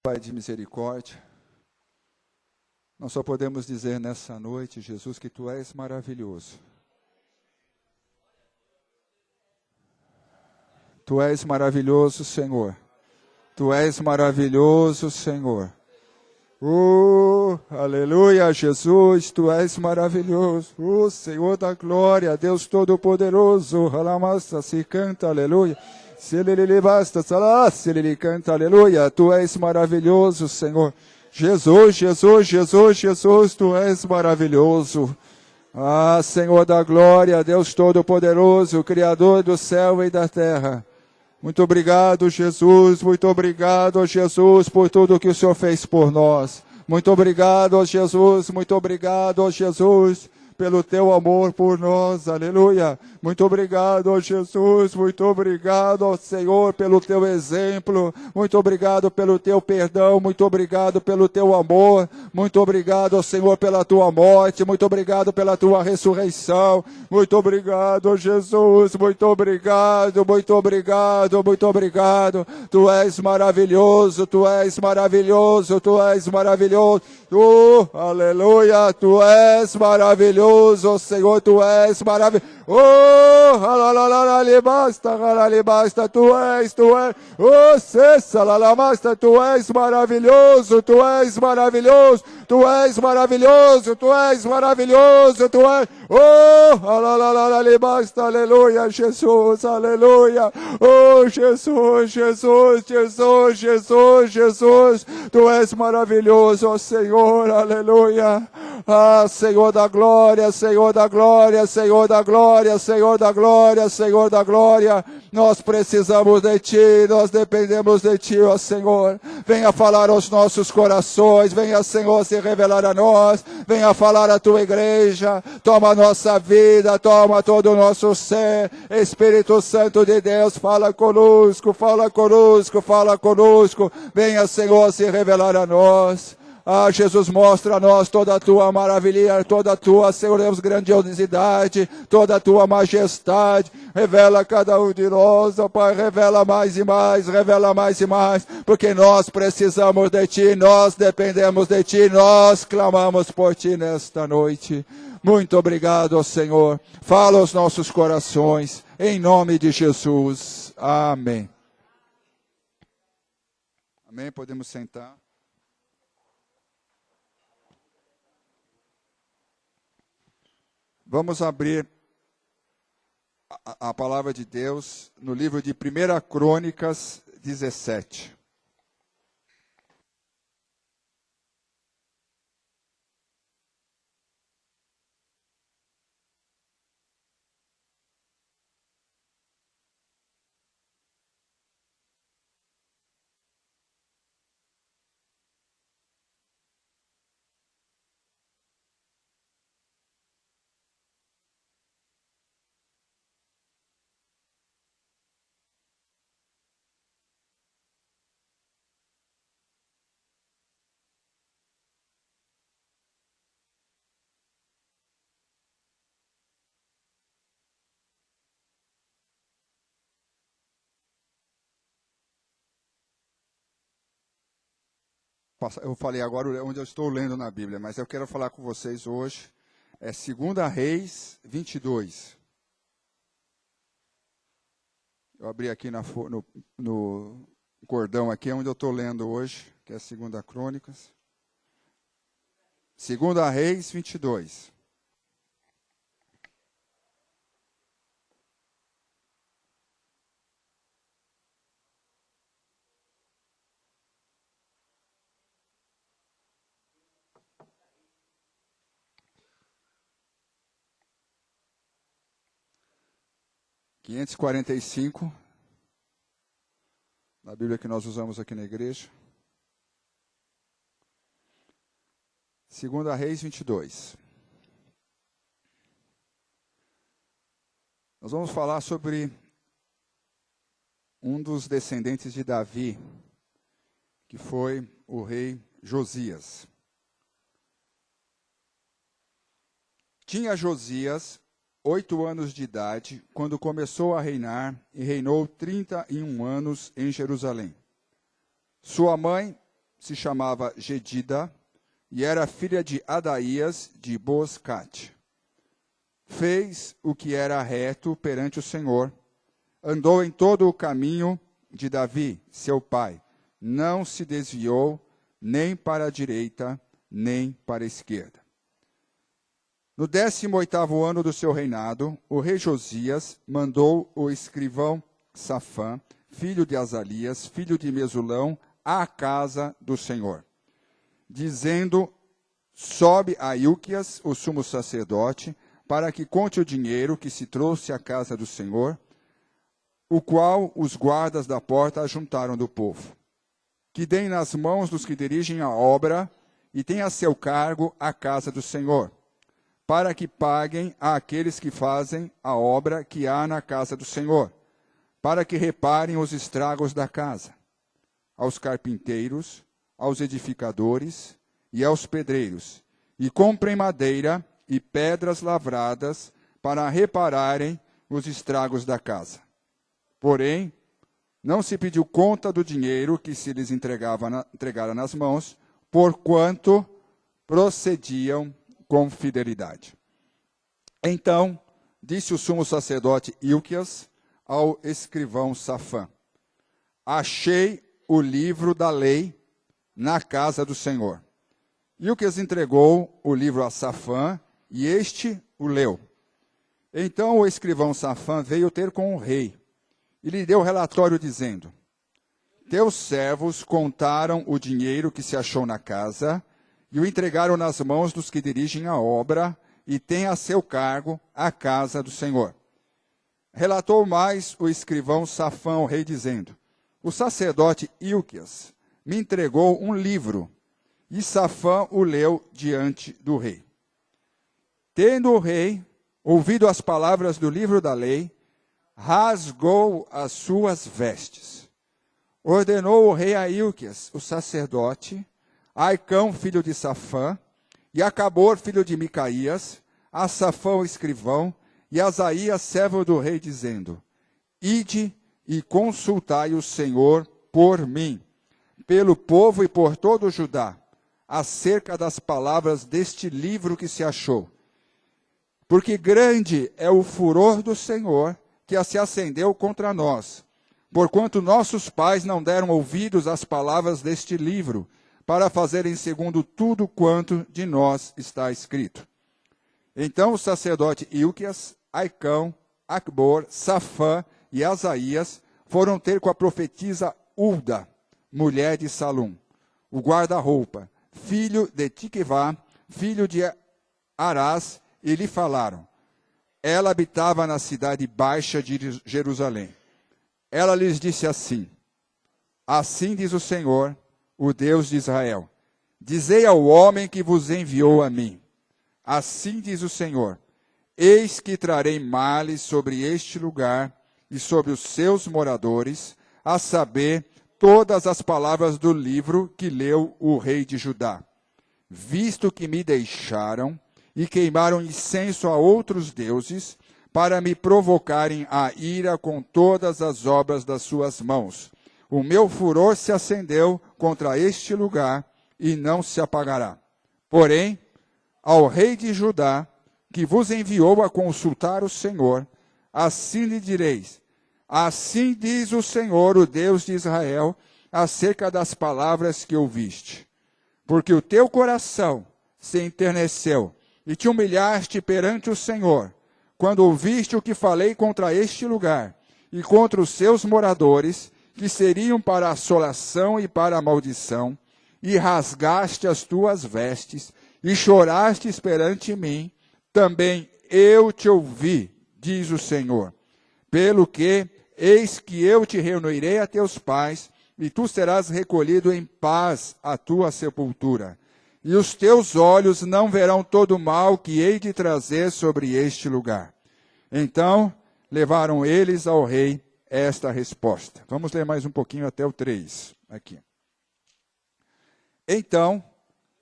Pai de misericórdia, nós só podemos dizer nessa noite, Jesus, que Tu és maravilhoso. Tu és maravilhoso, Senhor. Tu és maravilhoso, Senhor. Aleluia, Jesus, Tu és maravilhoso. Senhor da glória, Deus Todo-Poderoso. Alamassa, se canta, aleluia. Se ele basta, se ele canta, aleluia. Tu és maravilhoso, Senhor. Jesus, Jesus, Jesus, Jesus, Tu és maravilhoso. Senhor da glória, Deus Todo-Poderoso, Criador do céu e da terra. Muito obrigado, Jesus. Muito obrigado, Jesus, por tudo que o Senhor fez por nós. Muito obrigado, Jesus. Muito obrigado, Jesus, pelo Teu amor por nós. Aleluia. Muito obrigado, Jesus. Muito obrigado, Senhor, pelo Teu exemplo. Muito obrigado pelo Teu perdão. Muito obrigado pelo Teu amor. Muito obrigado, Senhor, pela Tua morte. Muito obrigado pela Tua ressurreição. Muito obrigado, Jesus. Muito obrigado, muito obrigado, muito obrigado. Tu és maravilhoso, Tu és maravilhoso, Tu és maravilhoso. Aleluia, Tu és maravilhoso, Senhor, Tu és maravilhoso. Basta, Tu és, cessa, Tu és maravilhoso, Tu és maravilhoso, Tu és maravilhoso, Tu és maravilhoso, Tu és, basta, aleluia, Jesus, aleluia, Jesus, Jesus, Jesus, Jesus, Jesus, Tu és maravilhoso, Senhor, aleluia, Senhor da glória, Senhor da glória, Senhor da glória, Senhor da glória, Senhor da glória, nós precisamos de Ti, nós dependemos de Ti, ó Senhor, venha falar aos nossos corações, venha, Senhor, se revelar a nós, venha falar à Tua igreja, toma a nossa vida, toma todo o nosso ser, Espírito Santo de Deus, fala conosco, fala conosco, fala conosco, venha, Senhor, se revelar a nós. Jesus, mostra a nós toda a Tua maravilha, toda a Tua, Senhor Deus, grandiosidade, toda a Tua majestade. Revela a cada um de nós, ó Pai, revela mais e mais, revela mais e mais, porque nós precisamos de Ti, nós dependemos de Ti, nós clamamos por Ti nesta noite. Muito obrigado, Senhor. Fala aos nossos corações, em nome de Jesus. Amém. Amém, podemos sentar. Vamos abrir a palavra de Deus no livro de 1 Crônicas 17. Eu falei agora onde eu estou lendo na Bíblia, mas eu quero falar com vocês hoje, 2 Reis 22. Eu abri aqui no cordão aqui, onde eu estou lendo hoje, que é 2 Crônicas. 2 Reis 22. ...545... na Bíblia que nós usamos aqui na igreja. 2 Reis 22. Nós vamos falar sobre um dos descendentes de Davi, que foi o rei Josias. Tinha Josias 8 anos de idade, quando começou a reinar, e reinou 31 anos em Jerusalém. Sua mãe se chamava Gedida e era filha de Adaías de Boscate. Fez o que era reto perante o Senhor, andou em todo o caminho de Davi, seu pai, não se desviou nem para a direita, nem para a esquerda. No 18º ano do seu reinado, o rei Josias mandou o escrivão Safã, filho de Azalias, filho de Mesulão, à casa do Senhor, dizendo: sobe a Ilquias, o sumo sacerdote, para que conte o dinheiro que se trouxe à casa do Senhor, o qual os guardas da porta ajuntaram do povo. Que deem nas mãos dos que dirigem a obra e tenha a seu cargo a casa do Senhor, para que paguem àqueles que fazem a obra que há na casa do Senhor, para que reparem os estragos da casa, aos carpinteiros, aos edificadores e aos pedreiros, e comprem madeira e pedras lavradas para repararem os estragos da casa. Porém, não se pediu conta do dinheiro que se lhes entregara nas mãos, porquanto procediam com fidelidade. Então, disse o sumo sacerdote Ilquias ao escrivão Safã: achei o livro da lei na casa do Senhor. Ilquias entregou o livro a Safã, e este o leu. Então o escrivão Safã veio ter com o rei, e lhe deu relatório dizendo: teus servos contaram o dinheiro que se achou na casa, e o entregaram nas mãos dos que dirigem a obra, e têm a seu cargo a casa do Senhor. Relatou mais o escrivão Safã ao rei, dizendo: o sacerdote Ilquias me entregou um livro, e Safã o leu diante do rei. Tendo o rei ouvido as palavras do livro da lei, rasgou as suas vestes. Ordenou o rei a Ilquias, o sacerdote, a Aicão, filho de Safã, e a Acabor, filho de Micaías, a Safã, o escrivão, e a Asaías, servo do rei, dizendo: ide e consultai o Senhor por mim, pelo povo e por todo o Judá, acerca das palavras deste livro que se achou. Porque grande é o furor do Senhor que se acendeu contra nós, porquanto nossos pais não deram ouvidos às palavras deste livro, para fazerem segundo tudo quanto de nós está escrito. Então o sacerdote Ilquias, Aicão, Acbor, Safã e Asaías foram ter com a profetisa Ulda, mulher de Salum, o guarda-roupa, filho de Tiquevá, filho de Arás, e lhe falaram. Ela habitava na cidade baixa de Jerusalém. Ela lhes disse assim: assim diz o Senhor, o Deus de Israel: dizei ao homem que vos enviou a mim. Assim diz o Senhor: eis que trarei males sobre este lugar e sobre os seus moradores, a saber, todas as palavras do livro que leu o rei de Judá. Visto que me deixaram e queimaram incenso a outros deuses, para me provocarem a ira com todas as obras das suas mãos. O meu furor se acendeu contra este lugar e não se apagará. Porém, ao rei de Judá, que vos enviou a consultar o Senhor, assim lhe direis: assim diz o Senhor, o Deus de Israel, acerca das palavras que ouviste. Porque o teu coração se enterneceu e te humilhaste perante o Senhor, quando ouviste o que falei contra este lugar e contra os seus moradores, que seriam para a assolação e para a maldição, e rasgaste as tuas vestes, e chorastes perante mim, também eu te ouvi, diz o Senhor. Pelo que, eis que eu te reunirei a teus pais, e tu serás recolhido em paz à tua sepultura. E os teus olhos não verão todo o mal que hei de trazer sobre este lugar. Então, levaram eles ao rei esta resposta. Vamos ler mais um pouquinho até o 3. Aqui. Então,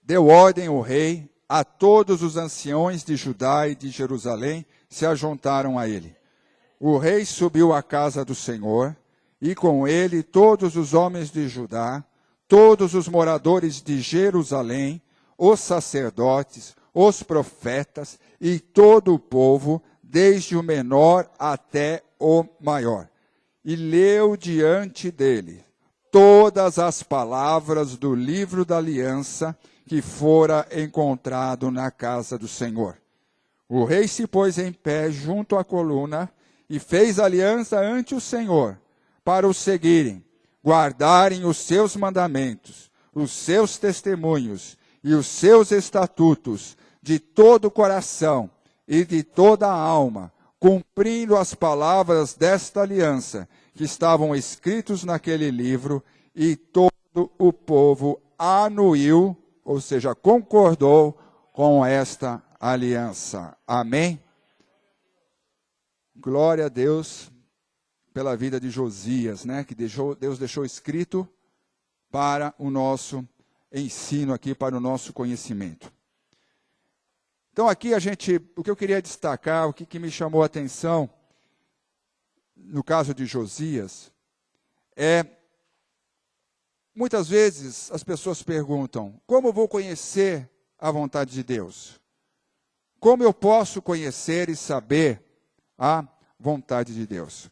deu ordem o rei, a todos os anciões de Judá e de Jerusalém se ajuntaram a ele. O rei subiu à casa do Senhor, e com ele todos os homens de Judá, todos os moradores de Jerusalém, os sacerdotes, os profetas e todo o povo, desde o menor até o maior. E leu diante dele todas as palavras do livro da aliança que fora encontrado na casa do Senhor. O rei se pôs em pé junto à coluna e fez aliança ante o Senhor, para o seguirem, guardarem os seus mandamentos, os seus testemunhos e os seus estatutos de todo o coração e de toda a alma, cumprindo as palavras desta aliança que estavam escritos naquele livro, e todo o povo anuiu, ou seja, concordou com esta aliança. Amém? Glória a Deus pela vida de Josias, né? Que Deus deixou escrito para o nosso ensino aqui, para o nosso conhecimento. Então aqui o que eu queria destacar, o que me chamou a atenção, no caso de Josias, muitas vezes as pessoas perguntam, como eu vou conhecer a vontade de Deus? Como eu posso conhecer e saber a vontade de Deus?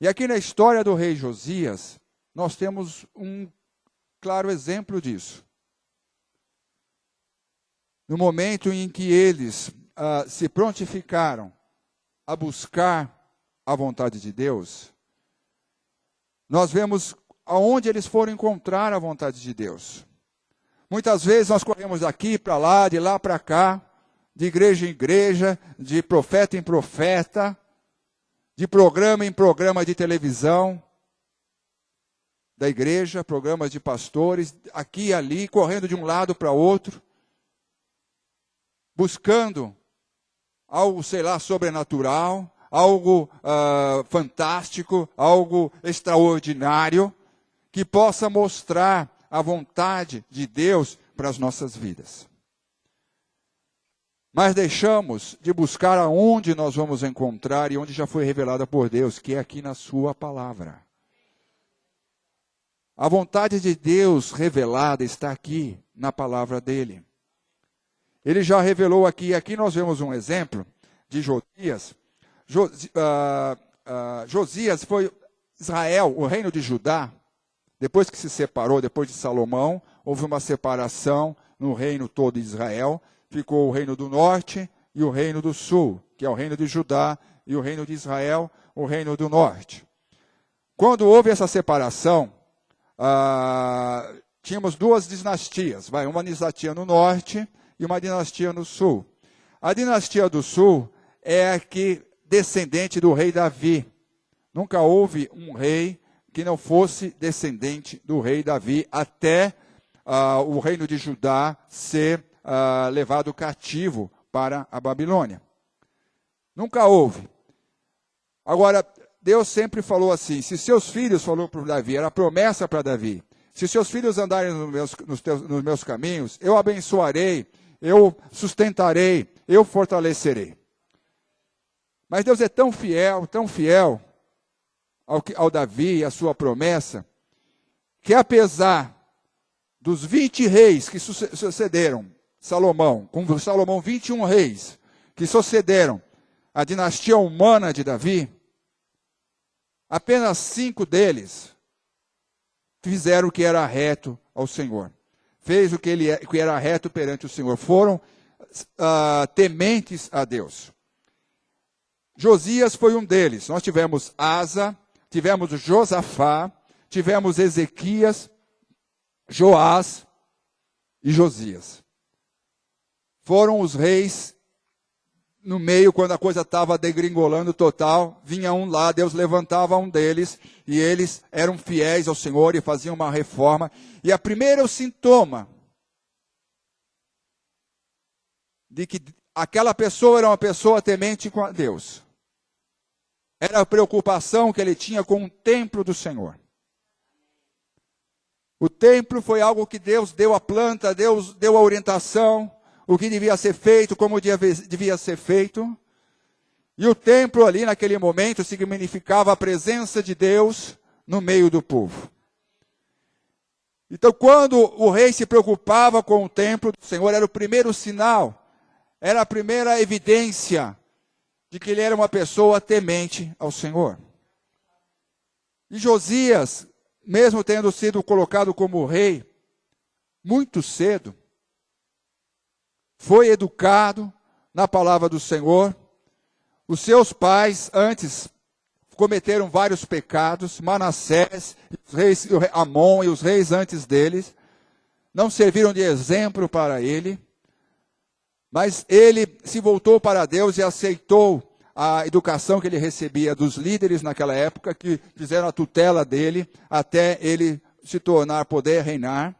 E aqui na história do rei Josias, nós temos um claro exemplo disso. No momento em que eles se prontificaram a buscar a vontade de Deus, nós vemos aonde eles foram encontrar a vontade de Deus. Muitas vezes nós corremos daqui para lá, de lá para cá, de igreja em igreja, de profeta em profeta, de programa em programa de televisão, da igreja, programas de pastores, aqui e ali, correndo de um lado para outro, buscando algo, sei lá, sobrenatural, algo fantástico, algo extraordinário, que possa mostrar a vontade de Deus para as nossas vidas. Mas deixamos de buscar aonde nós vamos encontrar e onde já foi revelada por Deus, que é aqui na sua palavra. A vontade de Deus revelada está aqui na palavra dele. Ele já revelou aqui nós vemos um exemplo de Josias. Josias foi Israel, o reino de Judá, depois que se separou, depois de Salomão, houve uma separação no reino todo de Israel. Ficou o reino do norte e o reino do sul, que é o reino de Judá, e o reino de Israel, o reino do norte. Quando houve essa separação, tínhamos duas dinastias, uma dinastia no norte e uma dinastia no sul. A dinastia do sul é aqui descendente do rei Davi. Nunca houve um rei que não fosse descendente do rei Davi, até o reino de Judá ser levado cativo para a Babilônia. Nunca houve. Agora, Deus sempre falou assim, se seus filhos, falou para Davi, era promessa para Davi, se seus filhos andarem nos meus caminhos, eu abençoarei, eu sustentarei, eu fortalecerei. Mas Deus é tão fiel ao Davi e à sua promessa, que apesar dos 20 reis que sucederam Salomão, com Salomão 21 reis, que sucederam a dinastia humana de Davi, apenas 5 deles fizeram o que era reto ao Senhor. Fez o que era reto perante o Senhor. Foram tementes a Deus. Josias foi um deles. Nós tivemos Asa, tivemos Josafá, tivemos Ezequias, Joás e Josias. Foram os reis no meio, quando a coisa estava degringolando total, vinha um lá, Deus levantava um deles, e eles eram fiéis ao Senhor e faziam uma reforma. E a primeiro sintoma de que aquela pessoa era uma pessoa temente com a Deus era a preocupação que ele tinha com o templo do Senhor. O templo foi algo que Deus deu a planta, Deus deu a orientação, o que devia ser feito, como devia ser feito. E o templo ali naquele momento significava a presença de Deus no meio do povo. Então, quando o rei se preocupava com o templo do Senhor, era o primeiro sinal, era a primeira evidência de que ele era uma pessoa temente ao Senhor. E Josias, mesmo tendo sido colocado como rei muito cedo, foi educado na palavra do Senhor. Os seus pais antes cometeram vários pecados, Manassés, os reis, Amon e os reis antes deles, não serviram de exemplo para ele, mas ele se voltou para Deus e aceitou a educação que ele recebia dos líderes naquela época, que fizeram a tutela dele até ele se tornar, poder reinar.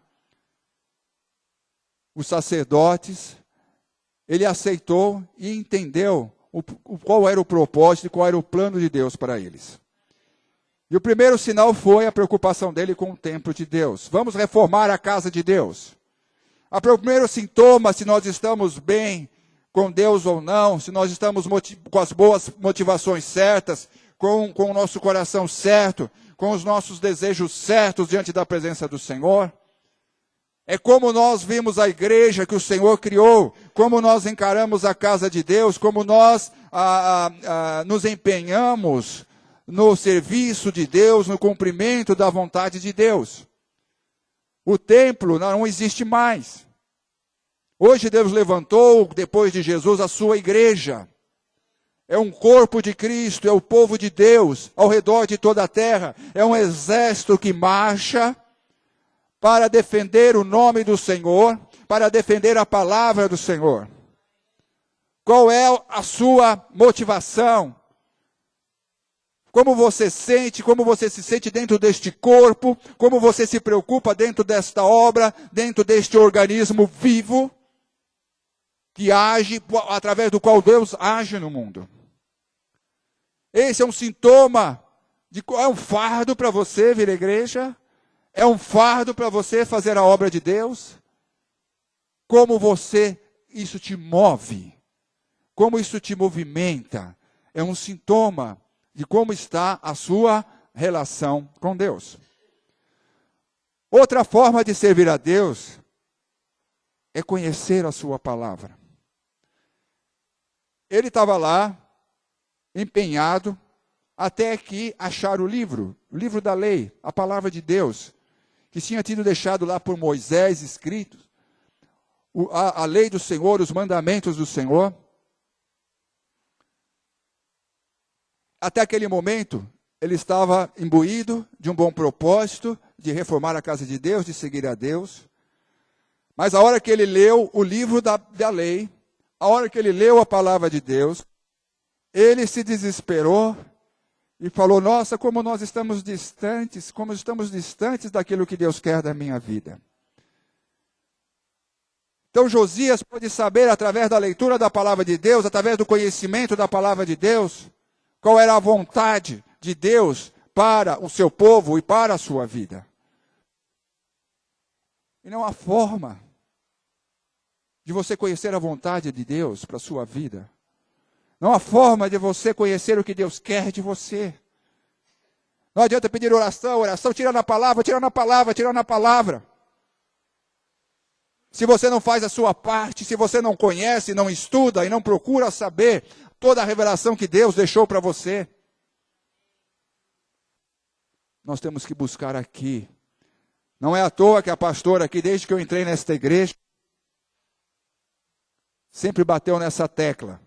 Os sacerdotes, ele aceitou e entendeu qual era o propósito e qual era o plano de Deus para eles. E o primeiro sinal foi a preocupação dele com o templo de Deus. Vamos reformar a casa de Deus. O primeiro sintoma, se nós estamos bem com Deus ou não, se nós estamos com as boas motivações certas, com o nosso coração certo, com os nossos desejos certos diante da presença do Senhor, é como nós vimos a igreja que o Senhor criou, como nós encaramos a casa de Deus, como nós nos empenhamos no serviço de Deus, no cumprimento da vontade de Deus. O templo não existe mais. Hoje Deus levantou, depois de Jesus, a sua igreja. É um corpo de Cristo, é o povo de Deus, ao redor de toda a terra. É um exército que marcha para defender o nome do Senhor, para defender a palavra do Senhor. Qual é a sua motivação? Como você sente, como você se sente dentro deste corpo, como você se preocupa dentro desta obra, dentro deste organismo vivo, que age, através do qual Deus age no mundo. Esse é um sintoma, é um fardo para você vir à igreja? É um fardo para você fazer a obra de Deus? Como isso te move? Como isso te movimenta? É um sintoma de como está a sua relação com Deus. Outra forma de servir a Deus é conhecer a sua palavra. Ele estava lá, empenhado, até que achar o livro da lei, a palavra de Deus, que tinha sido deixado lá por Moisés escrito, a lei do Senhor, os mandamentos do Senhor. Até aquele momento, ele estava imbuído de um bom propósito, de reformar a casa de Deus, de seguir a Deus. Mas a hora que ele leu o livro da lei, a hora que ele leu a palavra de Deus, ele se desesperou e falou: nossa, como nós estamos distantes, daquilo que Deus quer da minha vida. Então Josias pôde saber, através da leitura da palavra de Deus, através do conhecimento da palavra de Deus, qual era a vontade de Deus para o seu povo e para a sua vida. E não há forma de você conhecer a vontade de Deus para a sua vida. Não há forma de você conhecer o que Deus quer de você. Não adianta pedir oração, tirando a palavra. Se você não faz a sua parte, se você não conhece, não estuda e não procura saber toda a revelação que Deus deixou para você, nós temos que buscar aqui. Não é à toa que a pastora aqui, desde que eu entrei nesta igreja, sempre bateu nessa tecla.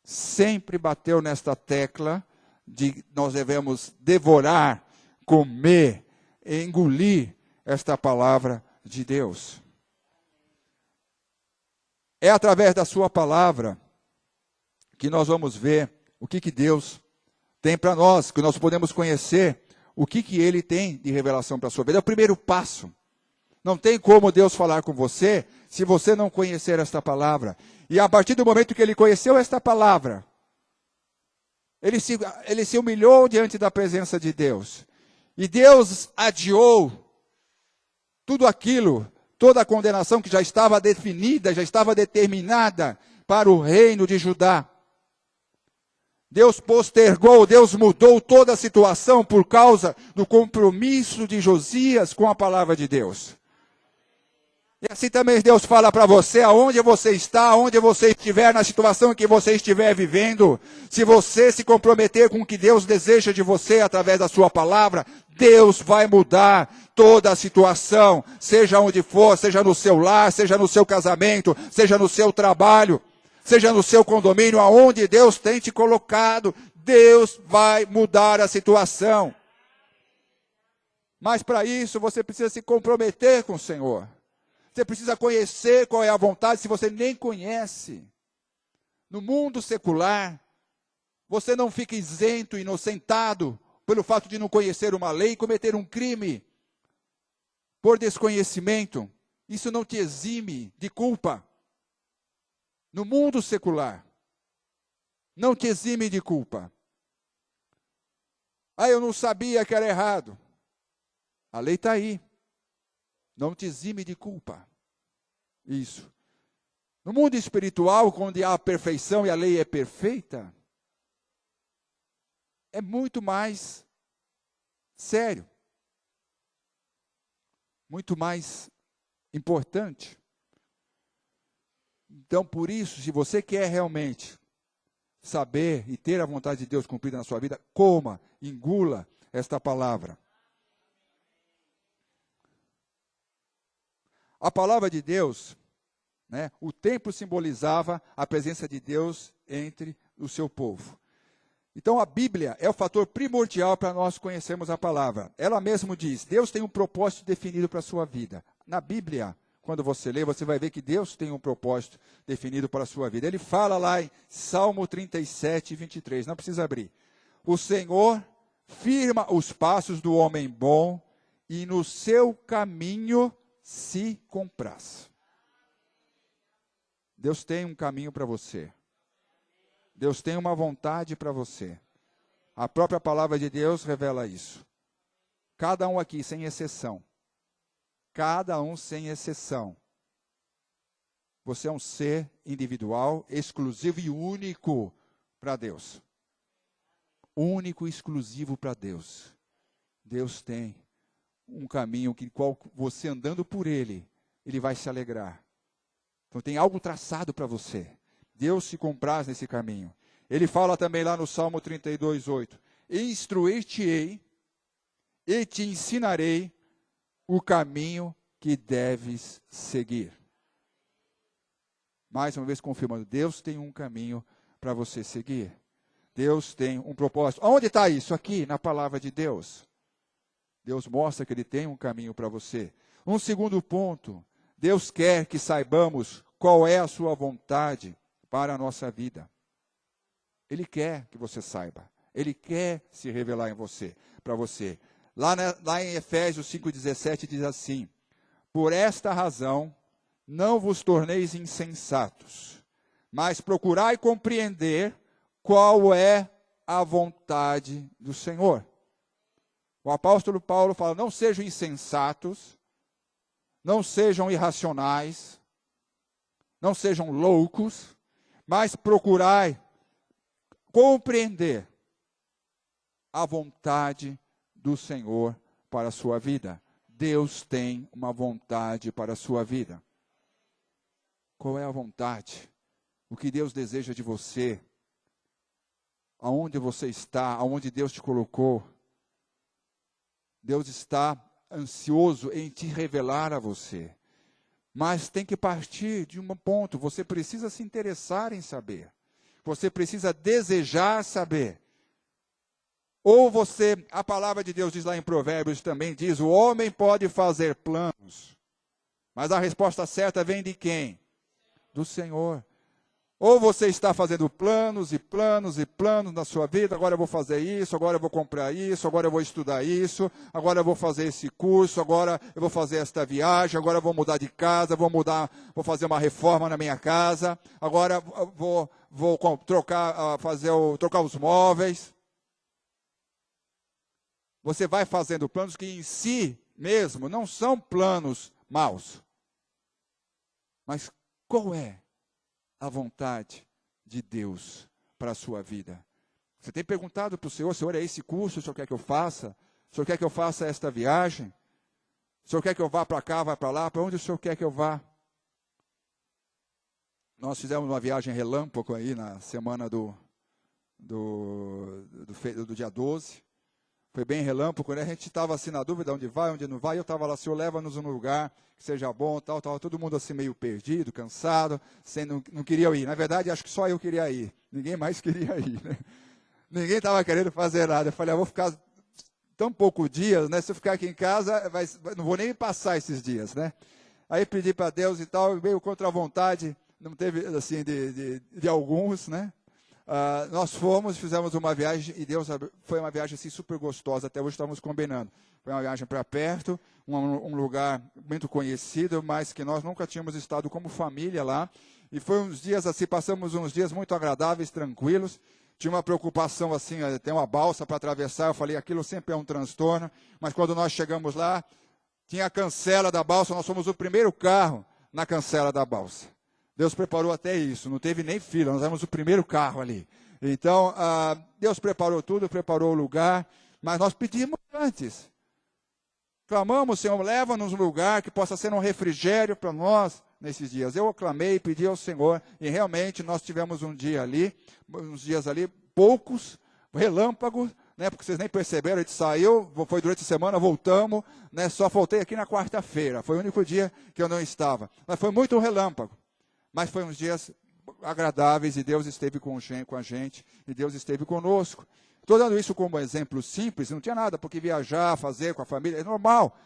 Sempre bateu nesta tecla de nós devemos devorar, comer, engolir esta palavra de Deus. É através da sua palavra que nós vamos ver o que Deus tem para nós, que nós podemos conhecer o que Ele tem de revelação para a sua vida. É o primeiro passo. Não tem como Deus falar com você se você não conhecer esta palavra. E a partir do momento que ele conheceu esta palavra, ele se humilhou diante da presença de Deus. E Deus adiou tudo aquilo, toda a condenação que já estava definida, já estava determinada para o reino de Judá. Deus postergou, Deus mudou toda a situação por causa do compromisso de Josias com a palavra de Deus. E assim também Deus fala para você, aonde você está, aonde você estiver, na situação que você estiver vivendo. Se você se comprometer com o que Deus deseja de você através da sua palavra, Deus vai mudar toda a situação, seja onde for, seja no seu lar, seja no seu casamento, seja no seu trabalho, seja no seu condomínio, aonde Deus tem te colocado, Deus vai mudar a situação. Mas para isso você precisa se comprometer com o Senhor. Você precisa conhecer qual é a vontade, se você nem conhece. No mundo secular, você não fica isento, inocentado, pelo fato de não conhecer uma lei e cometer um crime por desconhecimento. Isso não te exime de culpa. No mundo secular, não te exime de culpa. Ah, eu não sabia que era errado. A lei está aí. Não te exime de culpa. Isso. No mundo espiritual, onde há a perfeição e a lei é perfeita, é muito mais sério. Muito mais importante. Então, por isso, se você quer realmente saber e ter a vontade de Deus cumprida na sua vida, coma, engula esta palavra. A palavra de Deus, né, o templo simbolizava a presença de Deus entre o seu povo. Então a Bíblia é o fator primordial para nós conhecermos a palavra. Ela mesmo diz, Deus tem um propósito definido para a sua vida. Na Bíblia, quando você lê, você vai ver que Deus tem um propósito definido para a sua vida. Ele fala lá em Salmo 37, 23, não precisa abrir. O Senhor firma os passos do homem bom e no seu caminho se compraz. Deus tem um caminho para você. Deus tem uma vontade para você. A própria palavra de Deus revela isso. Cada um aqui, sem exceção. Cada um sem exceção. Você é um ser individual, exclusivo e único para Deus. Único e exclusivo para Deus. Deus tem um caminho que qual você andando por ele, ele vai se alegrar. Então tem algo traçado para você. Deus se compraz nesse caminho. Ele fala também lá no Salmo 32, 8. Instruir-te-ei e te ensinarei o caminho que deves seguir. Mais uma vez confirmando, Deus tem um caminho para você seguir. Deus tem um propósito. Onde está isso? Aqui, na palavra de Deus. Deus mostra que Ele tem um caminho para você. Um segundo ponto, Deus quer que saibamos qual é a sua vontade para a nossa vida. Ele quer que você saiba. Ele quer se revelar em você, para você. Lá em Efésios 5,17 diz assim, por esta razão, não vos torneis insensatos, mas procurai compreender qual é a vontade do Senhor. O apóstolo Paulo fala, não sejam insensatos, não sejam irracionais, não sejam loucos, mas procurai compreender a vontade do Senhor para a sua vida. Deus tem uma vontade para a sua vida. Qual é a vontade? O que Deus deseja de você? Aonde você está? Aonde Deus te colocou? Deus está ansioso em te revelar a você. Mas tem que partir de um ponto. Você precisa se interessar em saber. Você precisa desejar saber. Ou você, a palavra de Deus diz lá em Provérbios também, diz, o homem pode fazer planos. Mas a resposta certa vem de quem? Do Senhor. Ou você está fazendo planos e planos e planos na sua vida, agora eu vou fazer isso, agora eu vou comprar isso, agora eu vou estudar isso, agora eu vou fazer esse curso, agora eu vou fazer esta viagem, agora eu vou mudar de casa, vou fazer uma reforma na minha casa, agora vou trocar os móveis. Você vai fazendo planos que em si mesmo não são planos maus. Mas qual é a vontade de Deus para a sua vida? Você tem perguntado para o Senhor: Senhor, é esse curso que o Senhor quer que eu faça? O Senhor quer que eu faça esta viagem? O Senhor quer que eu vá para cá, vá para lá? Para onde o Senhor quer que eu vá? Nós fizemos uma viagem relâmpago aí na semana do dia 12. Foi bem relâmpago, né? A gente estava assim na dúvida, onde vai, onde não vai. Eu estava lá: Senhor, leva-nos num lugar que seja bom, tal. Todo mundo assim meio perdido, cansado, não queria ir. Na verdade, acho que só eu queria ir. Ninguém mais queria ir, né? Ninguém estava querendo fazer nada. Eu falei: vou ficar tão poucos dias, né? Se eu ficar aqui em casa, não vou nem passar esses dias, né? Aí pedi para Deus e tal, meio contra a vontade, não teve assim de alguns, né? Nós fizemos uma viagem, e Deus, foi uma viagem assim super gostosa. Até hoje estamos combinando. Foi uma viagem para perto, um lugar muito conhecido, mas que nós nunca tínhamos estado como família lá. E foi uns dias assim, passamos uns dias muito agradáveis, tranquilos. Tinha uma preocupação assim, tem uma balsa para atravessar. Eu falei: aquilo sempre é um transtorno. Mas quando nós chegamos lá, tinha a cancela da balsa. Nós fomos o primeiro carro na cancela da balsa. Deus preparou até isso, não teve nem fila, nós éramos o primeiro carro ali. Então, Deus preparou tudo, preparou o lugar, mas nós pedimos antes. Clamamos: Senhor, leva-nos um lugar que possa ser um refrigério para nós nesses dias. Eu clamei, pedi ao Senhor, e realmente nós tivemos uns dias ali, poucos, relâmpagos, né, porque vocês nem perceberam, a gente saiu, foi durante a semana, voltamos, né, só voltei aqui na quarta-feira, foi o único dia que eu não estava. Mas foi muito relâmpago. Mas foi uns dias agradáveis, e Deus esteve com a gente, e Deus esteve conosco. Estou dando isso como exemplo simples, não tinha nada porque viajar, fazer com a família, é normal.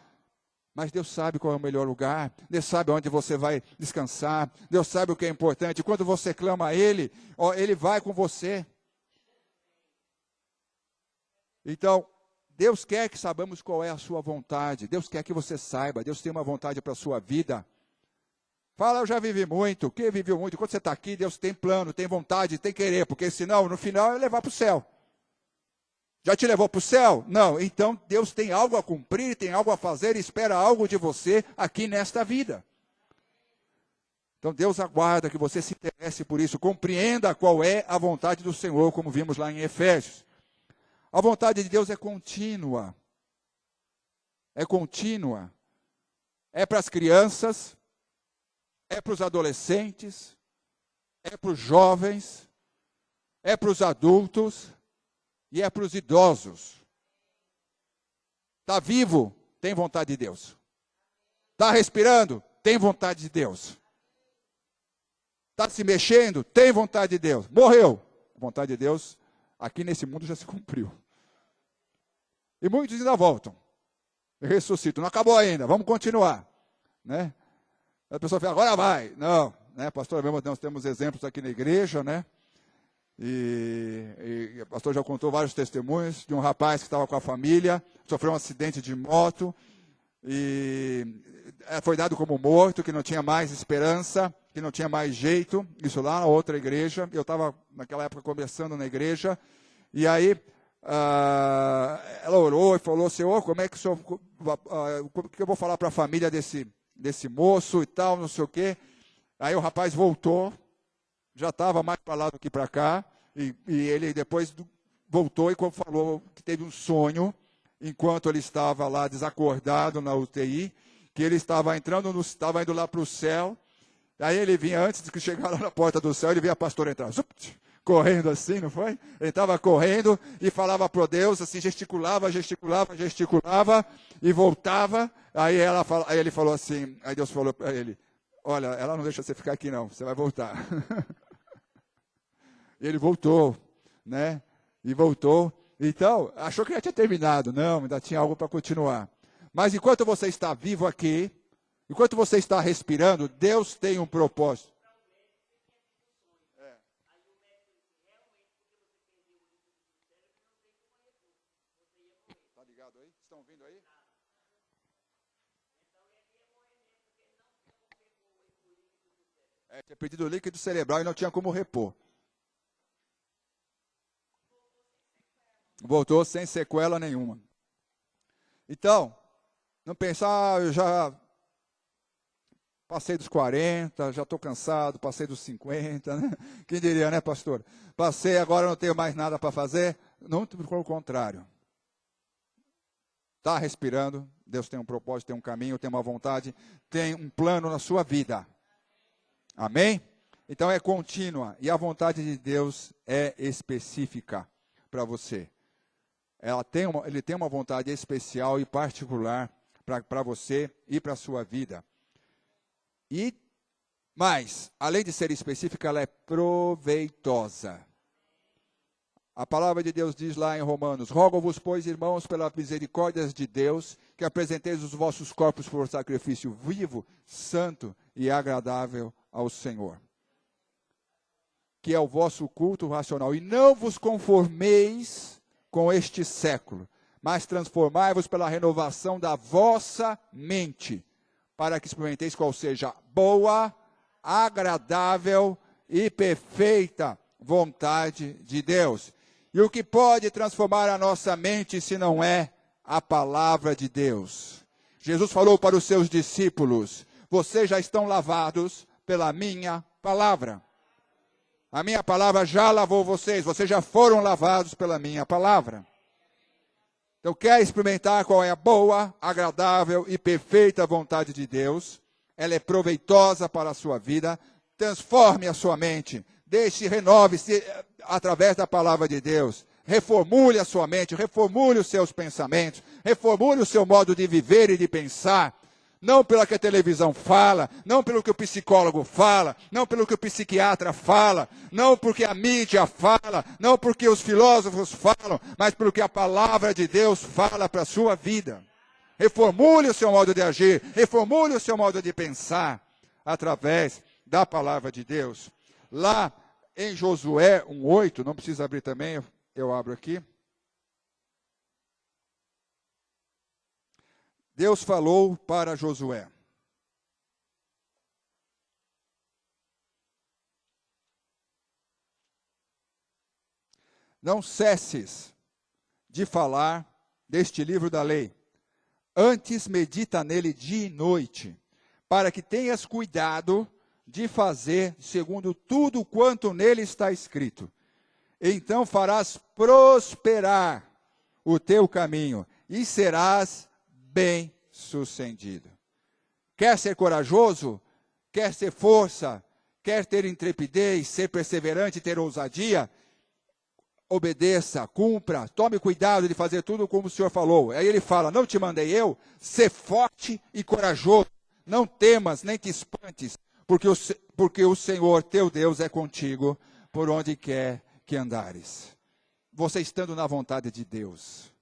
Mas Deus sabe qual é o melhor lugar, Deus sabe onde você vai descansar, Deus sabe o que é importante. Quando você clama a Ele, Ele vai com você. Então, Deus quer que saibamos qual é a sua vontade, Deus quer que você saiba, Deus tem uma vontade para a sua vida. Fala: eu já vivi muito. Quem viveu muito? Quando você está aqui, Deus tem plano, tem vontade, tem querer, porque senão, no final, é levar para o céu. Já te levou para o céu? Não. Então, Deus tem algo a cumprir, tem algo a fazer, espera algo de você aqui nesta vida. Então, Deus aguarda que você se interesse por isso, compreenda qual é a vontade do Senhor, como vimos lá em Efésios. A vontade de Deus é contínua. É contínua. É para as crianças, é para os adolescentes, é para os jovens, é para os adultos e é para os idosos. Está vivo? Tem vontade de Deus. Está respirando? Tem vontade de Deus. Está se mexendo? Tem vontade de Deus. Morreu? A vontade de Deus aqui nesse mundo já se cumpriu. E muitos ainda voltam. Ressuscitam. Não acabou ainda, vamos continuar. Né? A pessoa fala: agora vai. Não, né, pastor, nós temos exemplos aqui na igreja, né? E o pastor já contou vários testemunhos de um rapaz que estava com a família, sofreu um acidente de moto e foi dado como morto, que não tinha mais esperança, que não tinha mais jeito. Isso lá na outra igreja. Eu estava naquela época conversando na igreja, e aí ela orou e falou: Senhor, como é que o senhor, o que eu vou falar para a família desse moço e tal, não sei o quê. Aí o rapaz voltou, já estava mais para lá do que para cá, e ele depois voltou e falou que teve um sonho, enquanto ele estava lá desacordado na UTI, que ele estava indo lá para o céu. Aí ele vinha, antes de chegar lá na porta do céu, ele via a pastora entrar, correndo assim, não foi? Ele estava correndo e falava para Deus, assim, gesticulava, e voltava. Aí ele falou assim, aí Deus falou para ele: olha, ela não deixa você ficar aqui não, você vai voltar. E ele voltou, né? E voltou. Então, achou que já tinha terminado. Não, ainda tinha algo para continuar. Mas enquanto você está vivo aqui, enquanto você está respirando, Deus tem um propósito. Está ligado aí? Estão ouvindo aí? Tinha perdido o líquido cerebral e não tinha como repor. Voltou sem sequela nenhuma. Então, não pensar, eu já Passei dos 40, já estou cansado, passei dos 50, né? Quem diria, né, pastor? Passei, agora não tenho mais nada para fazer. Não, pelo contrário. Está respirando, Deus tem um propósito, tem um caminho, tem uma vontade, tem um plano na sua vida. Amém? Então é contínua, e a vontade de Deus é específica para você. Ele tem uma vontade especial e particular para você e para a sua vida. Mas, além de ser específica, ela é proveitosa. A palavra de Deus diz lá em Romanos: rogo-vos, pois, irmãos, pelas misericórdias de Deus, que apresenteis os vossos corpos por sacrifício vivo, santo e agradável ao Senhor, que é o vosso culto racional. E não vos conformeis com este século, mas transformai-vos pela renovação da vossa mente, para que experimenteis qual seja boa, agradável e perfeita vontade de Deus. E o que pode transformar a nossa mente se não é a palavra de Deus? Jesus falou para os seus discípulos: vocês já estão lavados pela minha palavra. A minha palavra já lavou vocês já foram lavados pela minha palavra. Então, quer experimentar qual é a boa, agradável e perfeita vontade de Deus? Ela é proveitosa para a sua vida. Transforme a sua mente. Renove-se através da palavra de Deus. Reformule a sua mente, reformule os seus pensamentos, reformule o seu modo de viver e de pensar. Não pelo que a televisão fala, não pelo que o psicólogo fala, não pelo que o psiquiatra fala, não porque a mídia fala, não porque os filósofos falam, mas pelo que a palavra de Deus fala para a sua vida. Reformule o seu modo de agir, reformule o seu modo de pensar através da palavra de Deus. Lá em Josué 1:8, não precisa abrir também, eu abro aqui. Deus falou para Josué: não cesses de falar deste livro da lei, antes medita nele dia e noite, para que tenhas cuidado de fazer segundo tudo quanto nele está escrito. Então farás prosperar o teu caminho e serás bem-sucedido. Quer ser corajoso? Quer ter força? Quer ter intrepidez, ser perseverante, ter ousadia? Obedeça, cumpra, tome cuidado de fazer tudo como o Senhor falou. Aí ele fala: não te mandei eu? Ser forte e corajoso. Não temas, nem te espantes, porque o Senhor teu Deus é contigo por onde quer que andares. Você estando na vontade de Deus,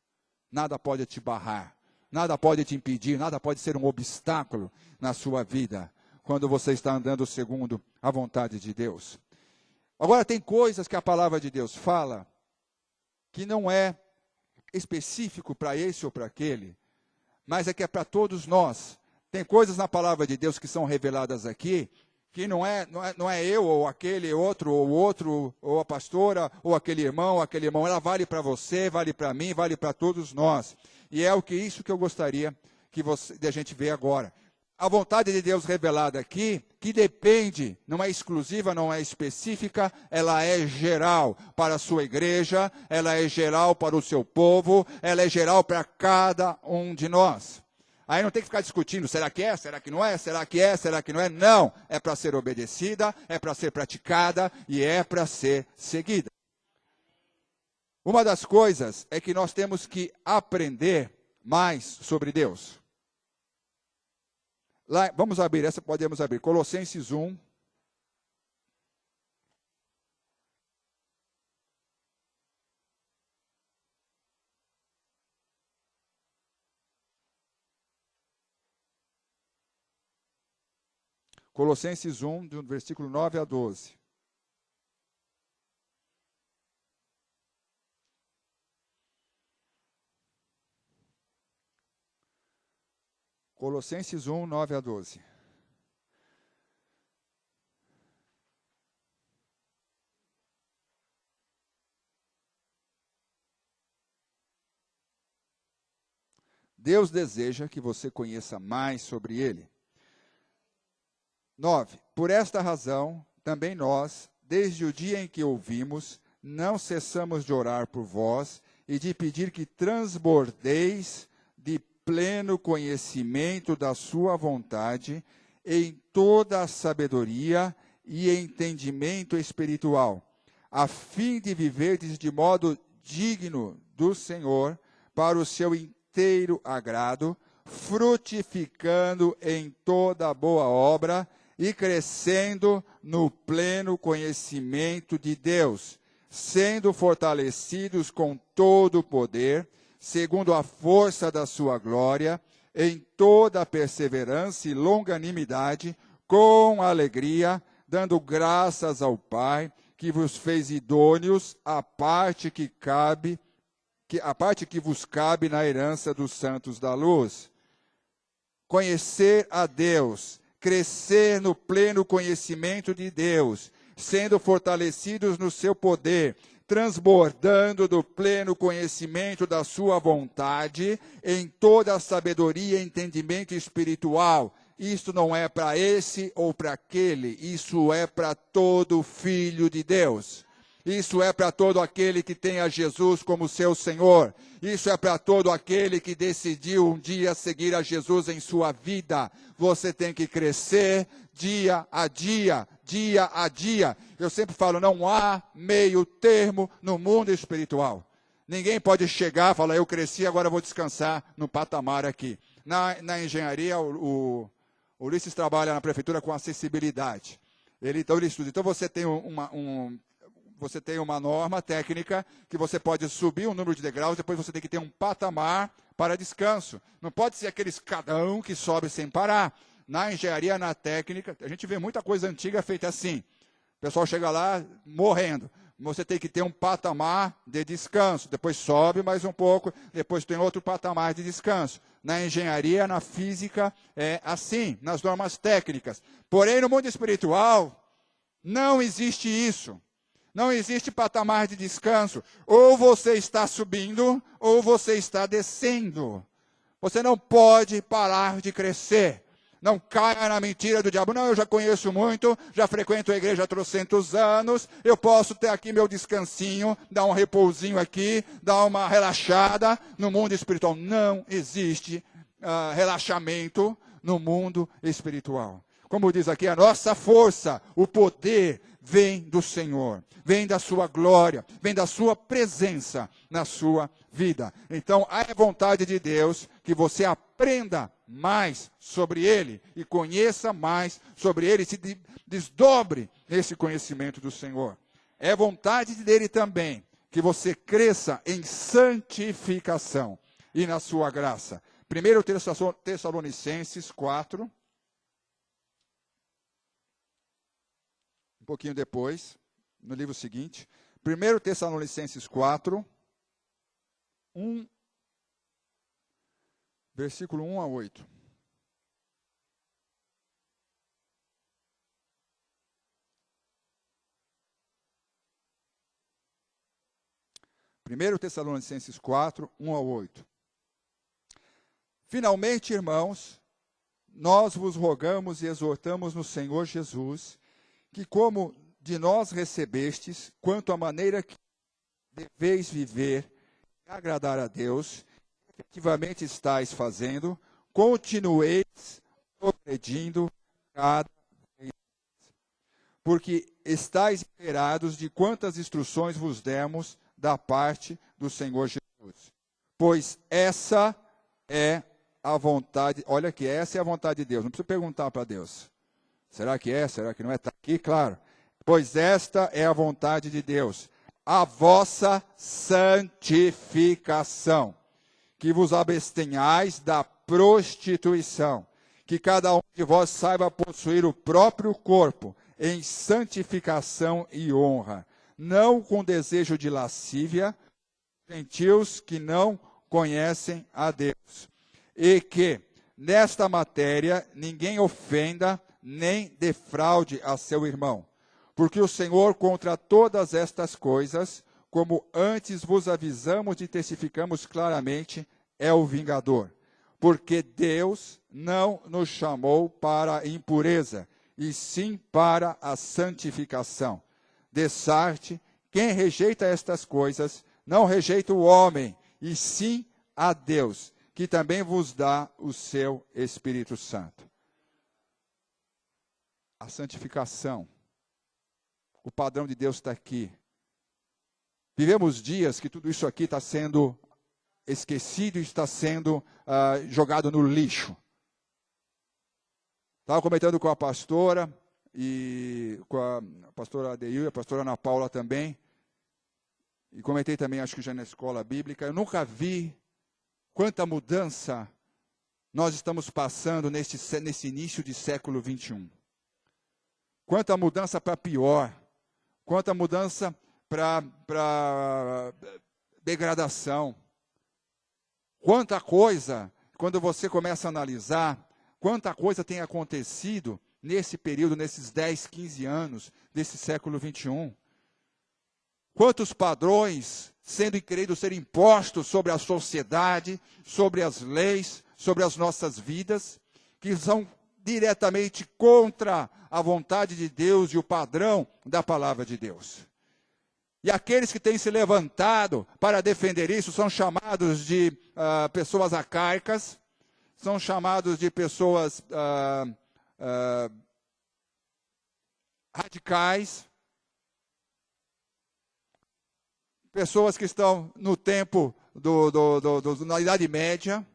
nada pode te barrar, nada pode te impedir, nada pode ser um obstáculo na sua vida, quando você está andando segundo a vontade de Deus. Agora, tem coisas que a palavra de Deus fala que não é específico para esse ou para aquele, mas é que é para todos nós. Tem coisas na palavra de Deus que são reveladas aqui, que não é eu, ou aquele outro, ou a pastora, ou aquele irmão, ela vale para você, vale para mim, vale para todos nós. E é isso que eu gostaria de a gente ver agora. A vontade de Deus revelada aqui, que depende, não é exclusiva, não é específica, ela é geral para a sua igreja, ela é geral para o seu povo, ela é geral para cada um de nós. Aí não tem que ficar discutindo, será que é, será que não é, será que é, será que não é? Não, é para ser obedecida, é para ser praticada e é para ser seguida. Uma das coisas é que nós temos que aprender mais sobre Deus. Lá, vamos abrir, essa podemos abrir, Colossenses 1. Colossenses 1, do versículo 9 a 12. Colossenses 1, 9 a 12. Deus deseja que você conheça mais sobre Ele. 9. Por esta razão, também nós, desde o dia em que ouvimos, não cessamos de orar por vós e de pedir que transbordeis de pleno conhecimento da sua vontade em toda a sabedoria e entendimento espiritual, a fim de viverdes de modo digno do Senhor, para o seu inteiro agrado, frutificando em toda boa obra e crescendo no pleno conhecimento de Deus, sendo fortalecidos com todo o poder, segundo a força da sua glória, em toda a perseverança e longanimidade, com alegria, dando graças ao Pai, que vos fez idôneos a parte que vos cabe na herança dos santos da luz. Conhecer a Deus, crescer no pleno conhecimento de Deus, sendo fortalecidos no seu poder, transbordando do pleno conhecimento da sua vontade, em toda a sabedoria e entendimento espiritual. Isto não é para esse ou para aquele, isso é para todo filho de Deus. Isso é para todo aquele que tem a Jesus como seu Senhor. Isso é para todo aquele que decidiu um dia seguir a Jesus em sua vida. Você tem que crescer dia a dia, dia a dia. Eu sempre falo, não há meio termo no mundo espiritual. Ninguém pode chegar e falar, eu cresci, agora vou descansar no patamar aqui. Na engenharia, o Ulisses trabalha na prefeitura com acessibilidade. Ele estuda. Então você tem você tem uma norma técnica que você pode subir um número de degraus, depois você tem que ter um patamar para descanso. Não pode ser aquele escadão que sobe sem parar. Na engenharia, na técnica, a gente vê muita coisa antiga feita assim. O pessoal chega lá morrendo. Você tem que ter um patamar de descanso. Depois sobe mais um pouco, depois tem outro patamar de descanso. Na engenharia, na física, é assim, nas normas técnicas. Porém, no mundo espiritual, não existe isso. Não existe patamar de descanso. Ou você está subindo, ou você está descendo. Você não pode parar de crescer. Não caia na mentira do diabo. Não, eu já conheço muito, já frequento a igreja há trocentos anos, eu posso ter aqui meu descansinho, dar um repousinho aqui, dar uma relaxada. No mundo espiritual não existe relaxamento no mundo espiritual. Como diz aqui, a nossa força, o poder vem do Senhor, vem da sua glória, vem da sua presença na sua vida. Então, é vontade de Deus que você aprenda mais sobre Ele e conheça mais sobre Ele, se desdobre nesse conhecimento do Senhor. É vontade dele também que você cresça em santificação e na sua graça. 1 Tessalonicenses 4, um pouquinho depois, no livro seguinte, 1 Tessalonicenses 4, 1, versículo 1 a 8. Primeiro Tessalonicenses 4, 1 a 8. Finalmente, irmãos, nós vos rogamos e exortamos no Senhor Jesus, que como de nós recebestes, quanto à maneira que deveis viver e agradar a Deus, efetivamente estáis fazendo, continueis progredindo cada vez mais. Porque estáis inteirados de quantas instruções vos demos da parte do Senhor Jesus. Pois essa é a vontade, olha aqui, essa é a vontade de Deus. Não precisa perguntar para Deus. Será que é? Será que não é? Está aqui, claro. Pois esta é a vontade de Deus, a vossa santificação, que vos abstenhais da prostituição, que cada um de vós saiba possuir o próprio corpo em santificação e honra, não com desejo de lascívia, gentios que não conhecem a Deus. E que, nesta matéria, ninguém ofenda nem defraude a seu irmão. Porque o Senhor, contra todas estas coisas, como antes vos avisamos e testificamos claramente, é o vingador. Porque Deus não nos chamou para a impureza, e sim para a santificação. Dessarte, quem rejeita estas coisas, não rejeita o homem, e sim a Deus, que também vos dá o seu Espírito Santo. A santificação. O padrão de Deus está aqui. Vivemos dias que tudo isso aqui está sendo esquecido e está sendo jogado no lixo. Estava comentando com a pastora, e com a pastora Adeil e a pastora Ana Paula também, e comentei também, acho que já na escola bíblica, eu nunca vi quanta mudança nós estamos passando nesse início de século 21. Quanta mudança para pior, quanta mudança para degradação. Quanta coisa, quando você começa a analisar, quanta coisa tem acontecido nesse período, nesses 10, 15 anos desse século 21. Quantos padrões sendo queridos ser impostos sobre a sociedade, sobre as leis, sobre as nossas vidas, que são diretamente contra a vontade de Deus e o padrão da palavra de Deus. E aqueles que têm se levantado para defender isso são chamados de pessoas arcaicas, são chamados de pessoas radicais, pessoas que estão no tempo na Idade Média.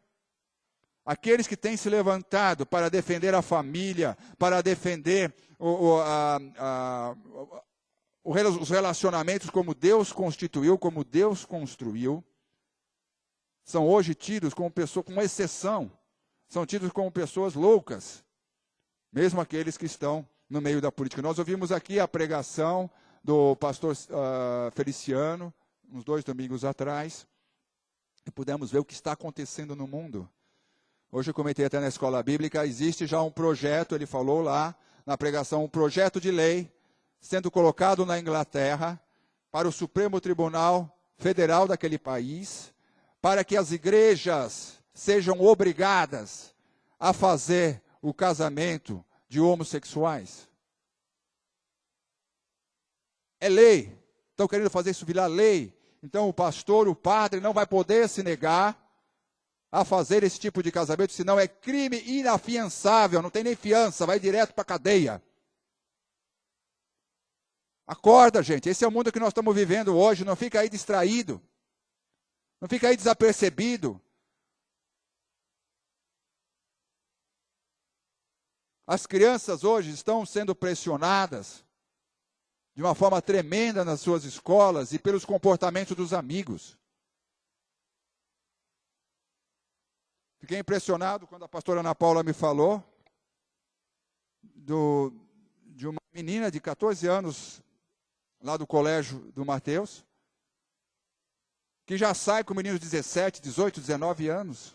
Aqueles que têm se levantado para defender a família, para defender os relacionamentos como Deus constituiu, como Deus construiu, são hoje tidos como pessoas, com exceção, são tidos como pessoas loucas, mesmo aqueles que estão no meio da política. Nós ouvimos aqui a pregação do pastor Feliciano, uns 2 domingos atrás, e pudemos ver o que está acontecendo no mundo. Hoje eu comentei até na escola bíblica, existe já um projeto, ele falou lá na pregação, um projeto de lei sendo colocado na Inglaterra para o Supremo Tribunal Federal daquele país, para que as igrejas sejam obrigadas a fazer o casamento de homossexuais. É lei. Estão querendo fazer isso virar lei. Então o pastor, o padre, não vai poder se negar a fazer esse tipo de casamento, senão é crime inafiançável, não tem nem fiança, vai direto para a cadeia. Acorda, gente, esse é o mundo que nós estamos vivendo hoje, não fica aí distraído, não fica aí desapercebido. As crianças hoje estão sendo pressionadas de uma forma tremenda nas suas escolas e pelos comportamentos dos amigos. Fiquei impressionado quando a pastora Ana Paula me falou de uma menina de 14 anos, lá do colégio do Mateus, que já sai com meninos de 17, 18, 19 anos.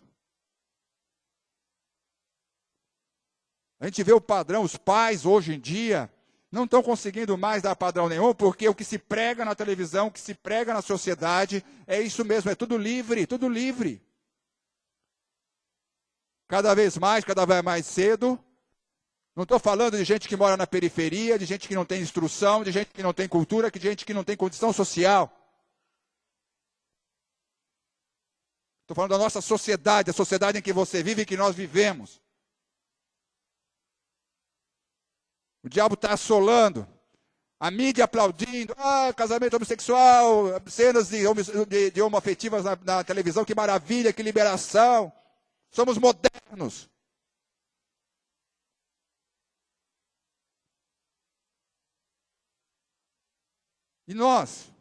A gente vê o padrão, os pais hoje em dia não estão conseguindo mais dar padrão nenhum, porque o que se prega na televisão, o que se prega na sociedade, é isso mesmo, é tudo livre, tudo livre. Cada vez mais cedo. Não estou falando de gente que mora na periferia, de gente que não tem instrução, de gente que não tem cultura, de gente que não tem condição social. Estou falando da nossa sociedade, a sociedade em que você vive e que nós vivemos. O diabo está assolando. A mídia aplaudindo. Casamento homossexual, cenas de homoafetivas na televisão, que maravilha, que liberação. Somos modernos. E nós,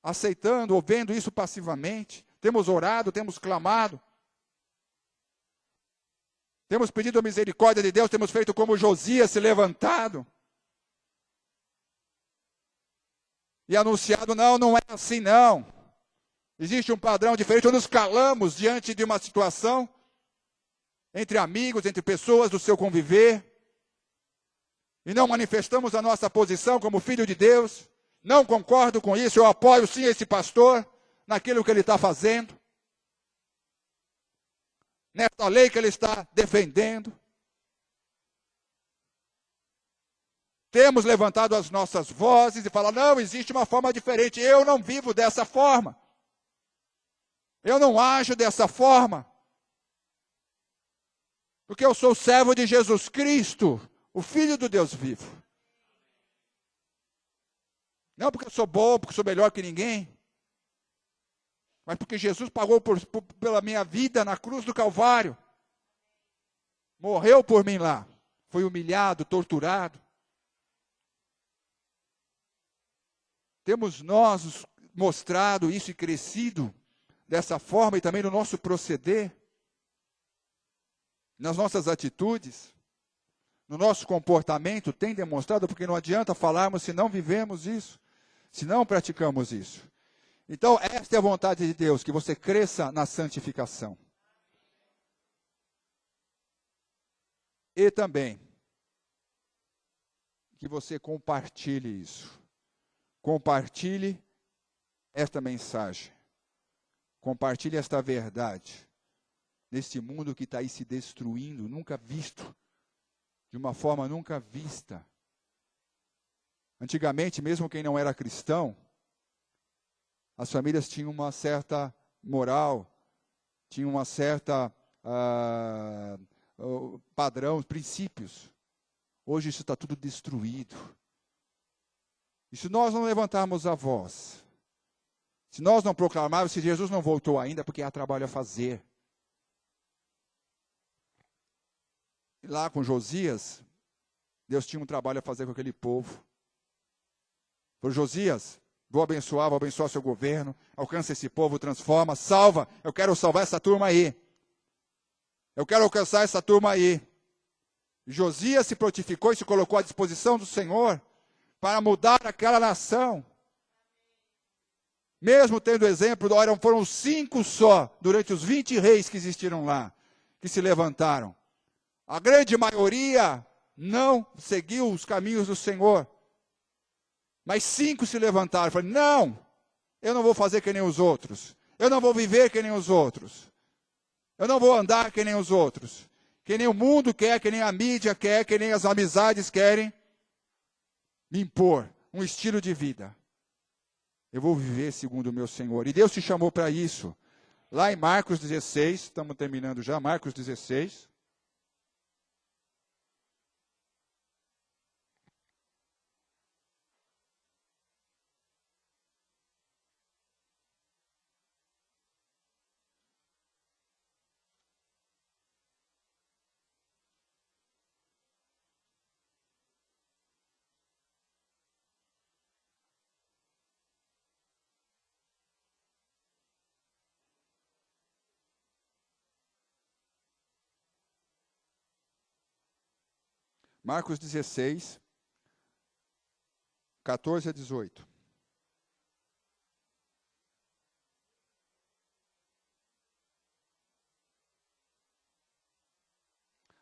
aceitando ou vendo isso passivamente, temos orado, temos clamado, temos pedido a misericórdia de Deus, temos feito como Josias, se levantado e anunciado, não é assim não. Existe um padrão diferente, ou nos calamos diante de uma situação, entre amigos, entre pessoas do seu conviver, e não manifestamos a nossa posição como filho de Deus. Não concordo com isso, eu apoio sim esse pastor, naquilo que ele está fazendo, nessa lei que ele está defendendo. Temos levantado as nossas vozes e falado, não, existe uma forma diferente. Eu não vivo dessa forma. Eu não ajo dessa forma. Porque eu sou servo de Jesus Cristo, o Filho do Deus vivo. Não porque eu sou bom, porque eu sou melhor que ninguém. Mas porque Jesus pagou pela minha vida na cruz do Calvário. Morreu por mim lá. Foi humilhado, torturado. Temos nós mostrado isso e crescido dessa forma e também no nosso proceder, nas nossas atitudes, no nosso comportamento, tem demonstrado, porque não adianta falarmos se não vivemos isso, se não praticamos isso. Então, esta é a vontade de Deus, que você cresça na santificação. E também, que você compartilhe isso. Compartilhe esta mensagem. Compartilhe esta verdade. Neste mundo que está aí se destruindo, nunca visto. De uma forma nunca vista. Antigamente, mesmo quem não era cristão, as famílias tinham uma certa moral, tinham uma certa padrão, princípios. Hoje isso está tudo destruído. E se nós não levantarmos a voz, se nós não proclamarmos, se Jesus não voltou ainda, porque há trabalho a fazer. E lá com Josias, Deus tinha um trabalho a fazer com aquele povo. Por Josias, vou abençoar seu governo, alcança esse povo, transforma, salva. Eu quero salvar essa turma aí. Eu quero alcançar essa turma aí. E Josias se prontificou e se colocou à disposição do Senhor para mudar aquela nação. Mesmo tendo exemplo, foram 5 só, durante os 20 reis que existiram lá, que se levantaram. A grande maioria não seguiu os caminhos do Senhor. Mas 5 se levantaram e falaram, não, eu não vou fazer que nem os outros. Eu não vou viver que nem os outros. Eu não vou andar que nem os outros. Que nem o mundo quer, que nem a mídia quer, que nem as amizades querem me impor um estilo de vida. Eu vou viver segundo o meu Senhor. E Deus te chamou para isso. Lá em Marcos 16, estamos terminando já, Marcos 16. Marcos 16, 14 a 18.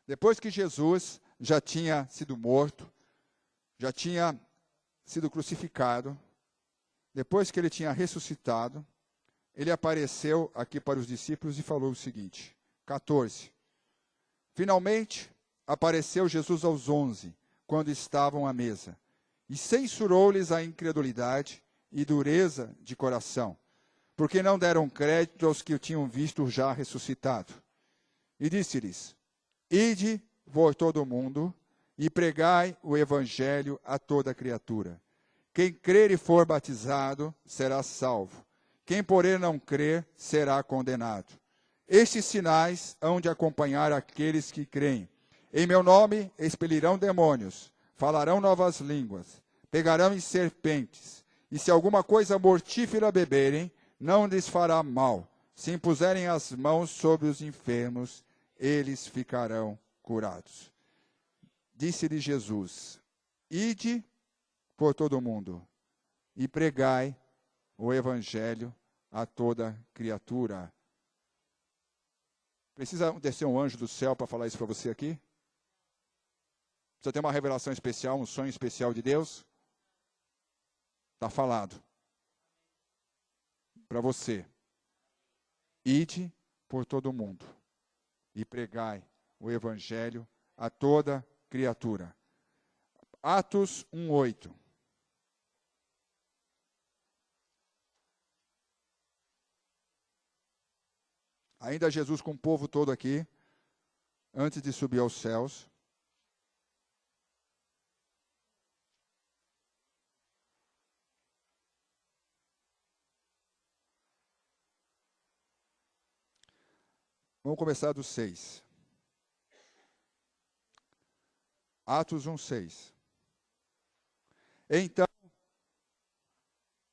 Depois que Jesus já tinha sido morto, já tinha sido crucificado, depois que ele tinha ressuscitado, ele apareceu aqui para os discípulos e falou o seguinte, 14. Finalmente, apareceu Jesus aos 11, quando estavam à mesa, e censurou-lhes a incredulidade e dureza de coração, porque não deram crédito aos que o tinham visto já ressuscitado. E disse-lhes, ide por todo o mundo e pregai o evangelho a toda criatura. Quem crer e for batizado será salvo. Quem, porém, não crer será condenado. Estes sinais hão de acompanhar aqueles que creem. Em meu nome expelirão demônios, falarão novas línguas, pegarão em serpentes, e se alguma coisa mortífera beberem, não lhes fará mal. Se impuserem as mãos sobre os enfermos, eles ficarão curados. Disse-lhe Jesus, ide por todo o mundo e pregai o evangelho a toda criatura. Precisa descer um anjo do céu para falar isso para você aqui? Precisa ter uma revelação especial, um sonho especial de Deus? Está falado. Para você. Ide por todo o mundo e pregai o evangelho a toda criatura. Atos 1:8. Ainda Jesus com o povo todo aqui, antes de subir aos céus. Vamos começar do 6. Atos 1:6. Então,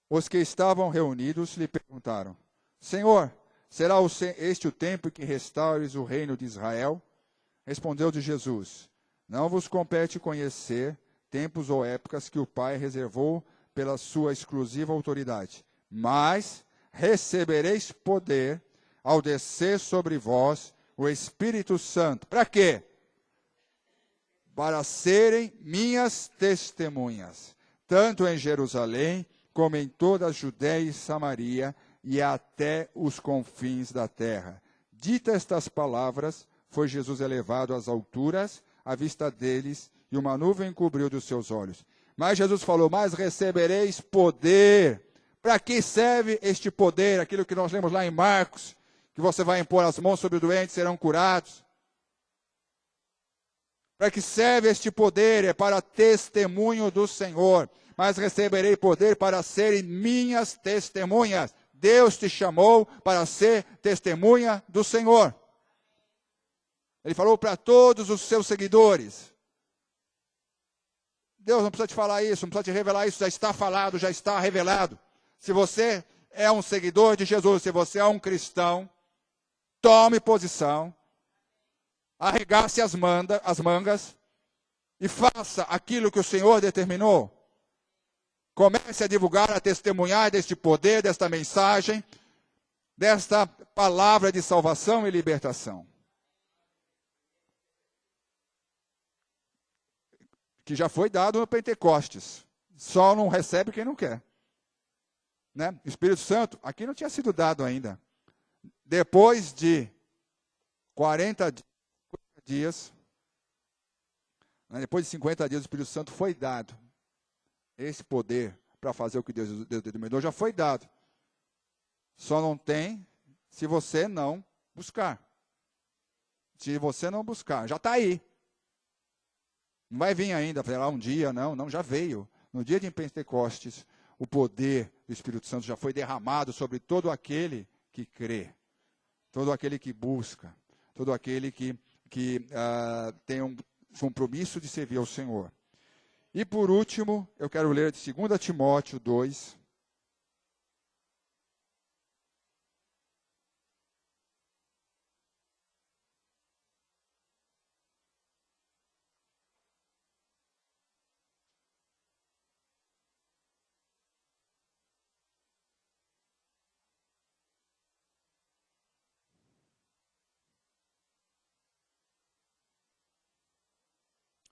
os que estavam reunidos lhe perguntaram: Senhor, será este o tempo em que restaures o reino de Israel? Respondeu-lhe Jesus: Não vos compete conhecer tempos ou épocas que o Pai reservou pela sua exclusiva autoridade, mas recebereis poder ao descer sobre vós o Espírito Santo. Para quê? Para serem minhas testemunhas, tanto em Jerusalém, como em toda a Judéia e Samaria, e até os confins da terra. Ditas estas palavras, foi Jesus elevado às alturas, à vista deles, e uma nuvem cobriu dos seus olhos. Mas Jesus falou: mas recebereis poder. Para que serve este poder? Aquilo que nós lemos lá em Marcos, que você vai impor as mãos sobre os doentes e serão curados. Para que serve este poder? É para testemunho do Senhor. Mas receberei poder para serem minhas testemunhas. Deus te chamou para ser testemunha do Senhor. Ele falou para todos os seus seguidores. Deus não precisa te falar isso, não precisa te revelar isso, já está falado, já está revelado. Se você é um seguidor de Jesus, se você é um cristão, tome posição, arregace as mangas e faça aquilo que o Senhor determinou. Comece a divulgar, a testemunhar deste poder, desta mensagem, desta palavra de salvação e libertação. Que já foi dado no Pentecostes. Só não recebe quem não quer. Né? O Espírito Santo, aqui não tinha sido dado ainda. Depois de 40 dias, depois de 50 dias, o Espírito Santo foi dado. Esse poder para fazer o que Deus determinou já foi dado. Só não tem se você não buscar. Se você não buscar, já está aí. Não vai vir ainda, lá um dia, não, já veio. No dia de Pentecostes, o poder do Espírito Santo já foi derramado sobre todo aquele que crê, todo aquele que busca, todo aquele que tem um compromisso de servir ao Senhor. E por último, eu quero ler de 2 Timóteo 2.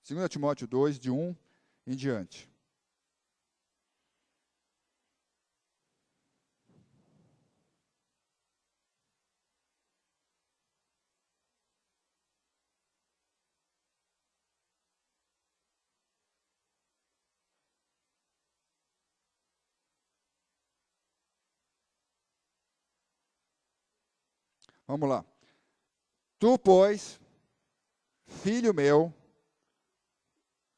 Segunda Timóteo 2, de 1 em diante. Vamos lá. Tu, pois, filho meu,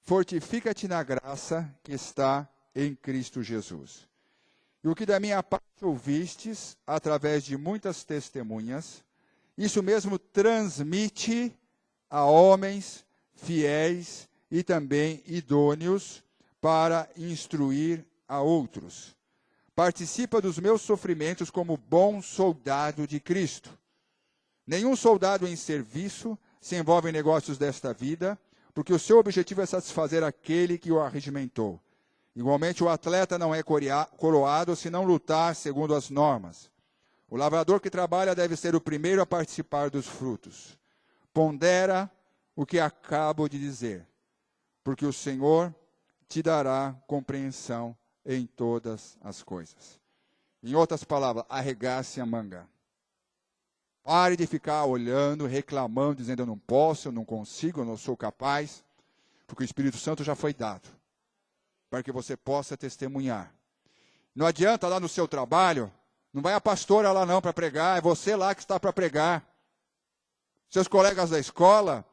fortifica-te na graça que está em Cristo Jesus. E o que da minha parte ouvistes, através de muitas testemunhas, isso mesmo transmite a homens fiéis e também idôneos para instruir a outros. Participa dos meus sofrimentos como bom soldado de Cristo. Nenhum soldado em serviço se envolve em negócios desta vida, porque o seu objetivo é satisfazer aquele que o arregimentou. Igualmente, o atleta não é coroado se não lutar segundo as normas. O lavrador que trabalha deve ser o primeiro a participar dos frutos. Pondera o que acabo de dizer, porque o Senhor te dará compreensão em todas as coisas. Em outras palavras, arregace a manga. Pare de ficar olhando, reclamando, dizendo eu não posso, eu não consigo, eu não sou capaz. Porque o Espírito Santo já foi dado, para que você possa testemunhar. Não adianta lá no seu trabalho, não vai a pastora lá não para pregar, é você lá que está para pregar. Seus colegas da escola,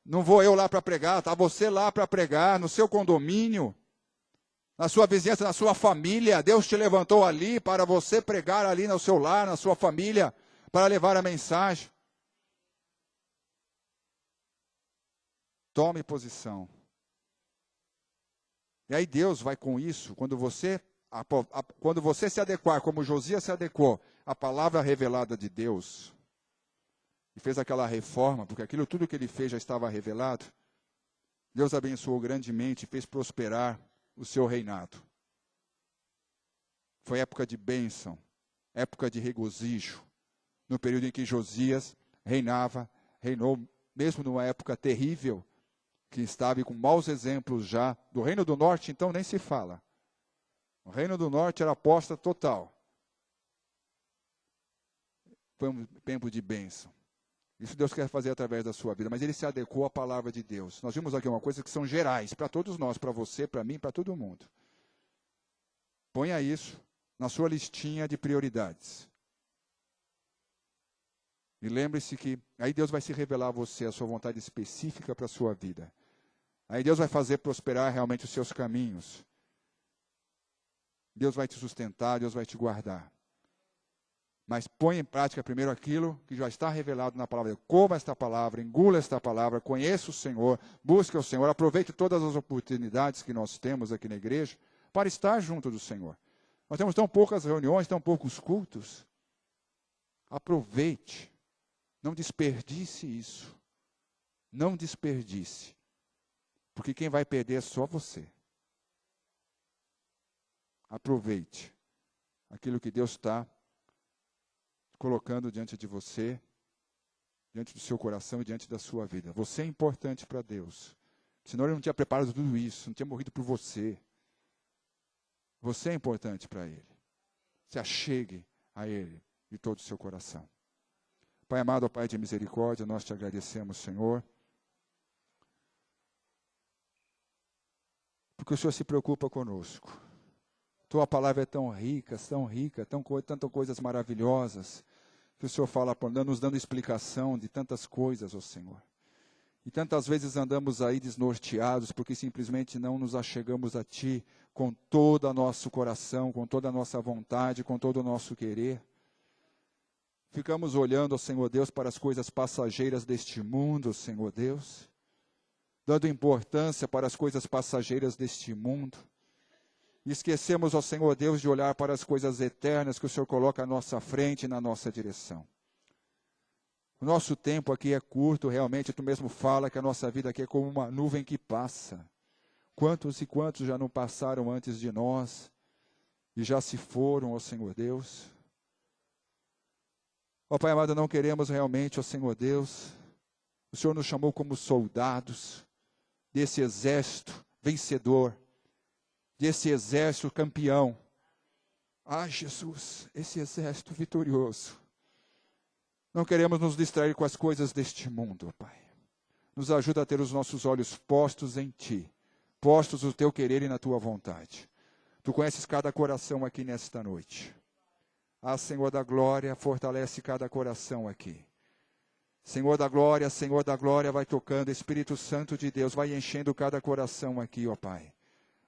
não vou eu lá para pregar, está você lá para pregar, no seu condomínio, na sua vizinhança, na sua família. Deus te levantou ali para você pregar ali no seu lar, na sua família, para levar a mensagem. Tome posição. E aí Deus vai com isso, quando você se adequar, como Josias se adequou, à palavra revelada de Deus, e fez aquela reforma, porque aquilo tudo que ele fez já estava revelado, Deus abençoou grandemente e fez prosperar o seu reinado. Foi época de bênção, época de regozijo, no período em que Josias reinou, mesmo numa época terrível, que estava com maus exemplos já. Do Reino do Norte, então, nem se fala. O Reino do Norte era aposta total. Foi um tempo de bênção. Isso Deus quer fazer através da sua vida, mas ele se adequou à palavra de Deus. Nós vimos aqui uma coisa que são gerais, para todos nós, para você, para mim, para todo mundo. Ponha isso na sua listinha de prioridades. E lembre-se que aí Deus vai se revelar a você a sua vontade específica para a sua vida. Aí Deus vai fazer prosperar realmente os seus caminhos. Deus vai te sustentar, Deus vai te guardar. Mas põe em prática primeiro aquilo que já está revelado na palavra. Coma esta palavra, engula esta palavra, conheça o Senhor, busque o Senhor, aproveite todas as oportunidades que nós temos aqui na igreja para estar junto do Senhor. Nós temos tão poucas reuniões, tão poucos cultos. Aproveite, não desperdice isso. Não desperdice. Porque quem vai perder é só você. Aproveite aquilo que Deus está colocando diante de você, diante do seu coração e diante da sua vida. Você é importante para Deus. Senão Ele não tinha preparado tudo isso, não tinha morrido por você. Você é importante para Ele. Se achegue a Ele de todo o seu coração. Pai amado, Pai de misericórdia, nós te agradecemos, Senhor. Porque o Senhor se preocupa conosco. Tua palavra é tão rica, tantas coisas maravilhosas, que o Senhor fala, nos dando explicação de tantas coisas, ó Senhor. E tantas vezes andamos aí desnorteados, porque simplesmente não nos achegamos a Ti com todo o nosso coração, com toda a nossa vontade, com todo o nosso querer. Ficamos olhando, ó Senhor Deus, para as coisas passageiras deste mundo, ó Senhor Deus, dando importância para as coisas passageiras deste mundo. E esquecemos, ó Senhor Deus, de olhar para as coisas eternas que o Senhor coloca à nossa frente e na nossa direção. O nosso tempo aqui é curto, realmente, Tu mesmo fala que a nossa vida aqui é como uma nuvem que passa. Quantos e quantos já não passaram antes de nós e já se foram, ó Senhor Deus. Ó Pai amado, não queremos realmente, ó Senhor Deus, o Senhor nos chamou como soldados desse exército vencedor, desse exército campeão. Ah, Jesus, esse exército vitorioso. Não queremos nos distrair com as coisas deste mundo, Pai. Nos ajuda a ter os nossos olhos postos em Ti, postos no Teu querer e na Tua vontade. Tu conheces cada coração aqui nesta noite. Ah, Senhor da glória, fortalece cada coração aqui. Senhor da glória, vai tocando, Espírito Santo de Deus, vai enchendo cada coração aqui, ó Pai.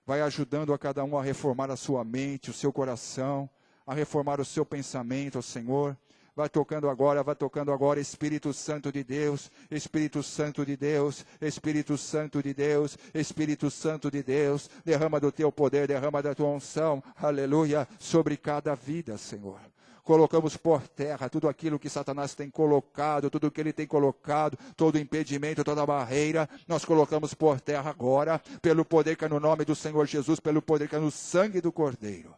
Vai ajudando a cada um a reformar a sua mente, o seu coração, a reformar o seu pensamento, ó Senhor. Vai tocando agora, Espírito Santo de Deus, Espírito Santo de Deus, Espírito Santo de Deus, Espírito Santo de Deus, derrama do Teu poder, derrama da Tua unção, aleluia, sobre cada vida, Senhor. Colocamos por terra tudo aquilo que Satanás tem colocado, tudo que ele tem colocado, todo impedimento, toda barreira, nós colocamos por terra agora, pelo poder que é no nome do Senhor Jesus, pelo poder que é no sangue do Cordeiro.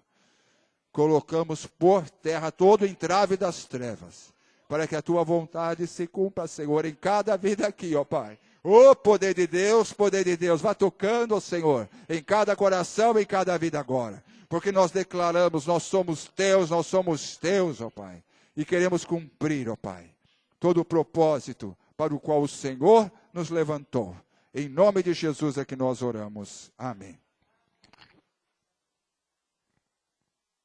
Colocamos por terra todo o entrave das trevas, para que a Tua vontade se cumpra, Senhor, em cada vida aqui, ó Pai. Ô poder de Deus, vá tocando, ó Senhor, em cada coração, em cada vida agora. Porque nós declaramos, nós somos Teus, ó Pai. E queremos cumprir, ó Pai, todo o propósito para o qual o Senhor nos levantou. Em nome de Jesus é que nós oramos. Amém.